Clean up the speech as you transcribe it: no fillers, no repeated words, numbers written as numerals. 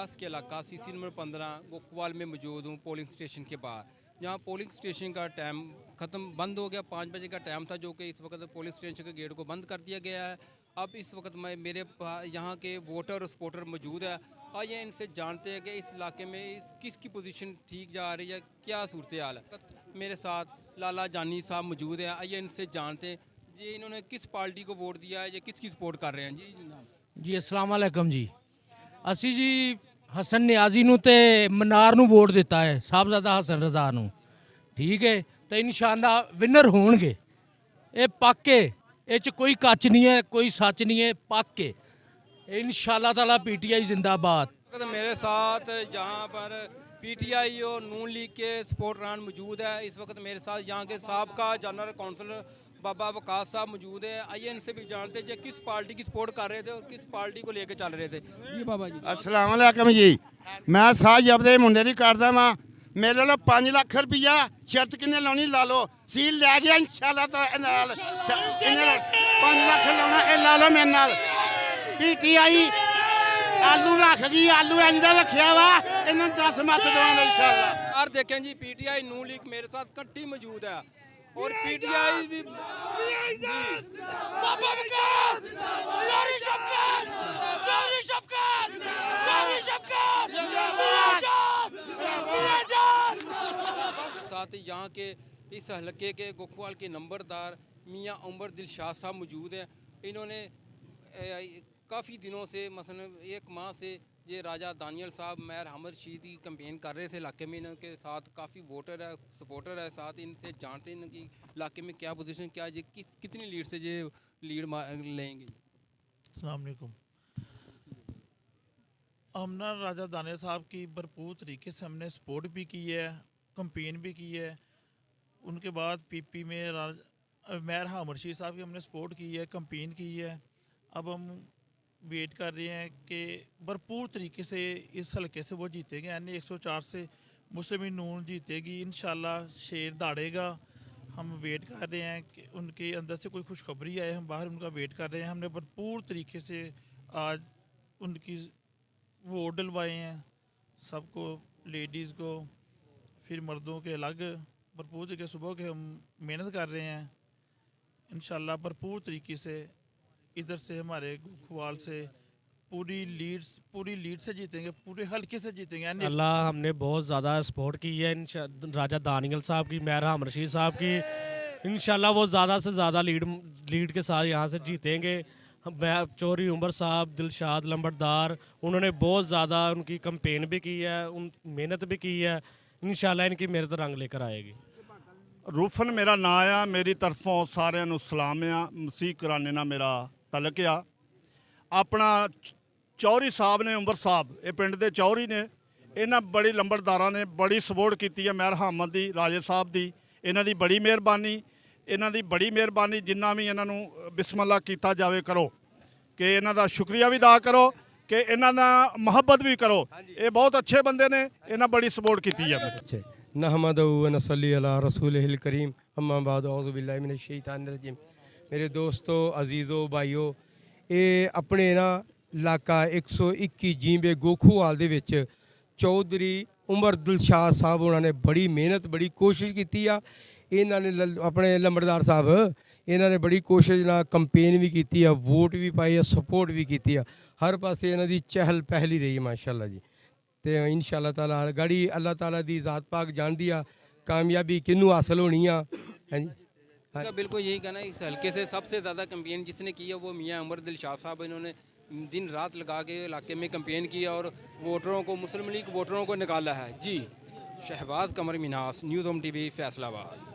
रियाज के इलाका CC number 15 गोकवाल में मौजूद हूँ पोलिंग स्टेशन के बाहर। यहाँ पोलिंग स्टेशन का टाइम ख़त्म बंद हो गया, 5 बजे का टाइम था, जो कि इस वक्त पोलिंग स्टेशन के गेट को बंद कर दिया गया है। अब इस वक्त मैं मेरे यहाँ के वोटर और सपोर्टर मौजूद है। आइए इनसे जानते हैं कि इस इलाके में किसकी पोजीशन ठीक जा रही है, क्या सूरत हाल है। मेरे साथ लाला जानी साहब मौजूद है, आइए इनसे जानते हैं जी इन्होंने किस पार्टी को वोट दिया है या किसकी सपोर्ट कर रहे हैं। जी जनाब जी अस्सलाम वालेकुम जी। ਅਸੀਂ ਜੀ ਹਸਨ ਨਿਆਜ਼ੀ ਨੂੰ ਤੇ ਮਨਾਰ ਨੂੰ ਵੋਟ ਦਿੱਤਾ ਹੈ, ਸਾਹਿਬਜ਼ਾਦਾ ਹਸਨ ਰਜ਼ਾ ਨੂੰ। ਠੀਕ ਹੈ, ਤੇ ਇਨਸ਼ਾਅੱਲਾ ਵਿਨਰ ਹੋਣਗੇ। ਇਹ ਪੱਕੇ, ਇਹ ਚ ਕੋਈ ਕੱਚ ਨਹੀਂ ਹੈ, ਕੋਈ ਸੱਚ नहीं है, पक्के इंशाअल्लाह ताला। पीटीआई जिंदाबाद। तो मेरे साथ यहाँ पर पीटीआई और नून लीग के सपोर्टरान मौजूद है। इस वक्त मेरे साथ यहाँ के साबका जनरल काउंसलर बाबा वकास साहब मौजूद है। आइए इनसे भी जानते हैं किस पार्टी की सपोर्ट कर रहे थे और किस पार्टी को लेकर चल रहे थे। जी बाबा जी अस्सलाम वालेकुम जी। मैं साह जबदे मुंडे की करदा वा। मेरे वालों 5 लाख रुपया शर्त किन्ने लानी ला लो, सील लै गया इंशाअल्लाह। तो 5 लाख लाना ला लो मेरे नाल। पीटीआई आलू रख गई, आलू इंज रखा वा, इन्होंने 10 मत दवांगे इंशाअल्लाह। और देखें जी पीटीआई नून लीग मेरे साथ इकट्ठी मौजूद है और पीटीआई भी साथ ही यहाँ के इस हलके के गोकवाल के नंबरदार मियाँ उमर दिलशाद साहब मौजूद हैं। इन्होंने काफ़ी दिनों से मसलन 1 माह से ये राजा दानियल साहब मैर हमर शीद की कैंपेन कर रहे थे इलाके में। इनके साथ काफ़ी वोटर है, सपोर्टर है। साथ इनसे जानते हैं कि इलाके में क्या पोजीशन, क्या ये कितनी लीड से ये लीड लेंगे। अस्सलाम वालेकुम। हमने राजा दानियल साहब की भरपूर तरीके से हमने सपोर्ट भी की है, कैंपेन भी की है। उनके बाद पीपी में मैर हमर शीद साहब की हमने सपोर्ट की है, कैंपेन की है। अब हम वेट कर रहे हैं कि भरपूर तरीके से इस हल्के से वो जीतेंगे। यानी 104 से मुस्लिम नून जीतेगी इंशाल्लाह, शेर दाड़ेगा। हम वेट कर रहे हैं कि उनके अंदर से कोई खुशखबरी आए, हम बाहर उनका वेट कर रहे हैं। हमने भरपूर तरीके से आज उनकी वोट डलवाए हैं, सबको, लेडीज़ को, फिर मर्दों के अलग। भरपूर तरीके सुबह के हम मेहनत कर रहे हैं इंशाल्लाह। भरपूर तरीके से इधर से हमारे गोखवाल से पूरी लीड से जीतेंगे, पूरे हल्के से जीतेंगे। अल्लाह हमने बहुत ज़्यादा सपोर्ट की है राजा दानियल साहब की, मैर हम रशीद साहब की। इंशाल्लाह वो ज़्यादा से ज़्यादा लीड के साथ यहाँ से जीतेंगे। चौधरी उमर साहब दिलशाद लंबरदार, उन्होंने बहुत ज़्यादा उनकी कैंपेन भी की है, मेहनत भी की है। इंशाल्लाह इनकी मेहनत रंग लेकर आएगी। रूफन मेरा नाम आ, मेरी तरफों सारिਆਂ ਨੂੰ सलाम आ। मसीह कराने ना मेरा तलक आ। अपना चौधरी साहब ने, उमर साहब, ये पिंड के चौधरी ने, इन्होंने बड़ी लंबरदारां ने बड़ी सपोर्ट की है। मैर हामद दी, राजे साहब की, इन्हों की बड़ी मेहरबानी, इन्हों की बड़ी मेहरबानी। जिन्ना भी इन्हों बिस्मिल्लाह किया जाए करो, कि इन्हों का शुक्रिया भी अदा करो, कि इन्हों का मुहब्बत भी करो। ये बहुत अच्छे बंदे ने, इन्हें बड़ी सपोर्ट की है। नहमदहु व नसल्ली अला रसूलिहिल करीम अम्मा बाद औज़ु बिल्लाहि मिनश शैतानिर रजीम। मेरे दोस्तों, अजीज़ों, भाईओ, ये अपने ना इलाका 121 जींबे गोखूवाल दे विच चौधरी उमर दिलशाद साहब उन्होंने बड़ी मेहनत, बड़ी कोशिश की आ। इन्होंने अपने लंबरदार साहब, इन्होंने बड़ी कोशिश ना कैंपेन भी की है, वोट भी पाई है, सपोर्ट भी की है। हर पासे इन्हों की चहल पहल ही रही है माशाअल्लाह जी। तो इंशाअल्लाह ताला गाड़ी अल्लाह ताला दी ज़ात पाक जानती आ कामयाबी किनू हासिल होनी आ। हाँ जी, बिल्कुल यही कहना है। इस हल्के से सबसे ज़्यादा कैंपेन जिसने की है वो मियाँ उमर दिलशाद साहब। इन्होंने दिन रात लगा के इलाके में कैंपेन किया और वोटरों को, मुस्लिम लीग वोटरों को निकाला है। जी, शहबाज कमर Manas, news home TV, Faisalabad.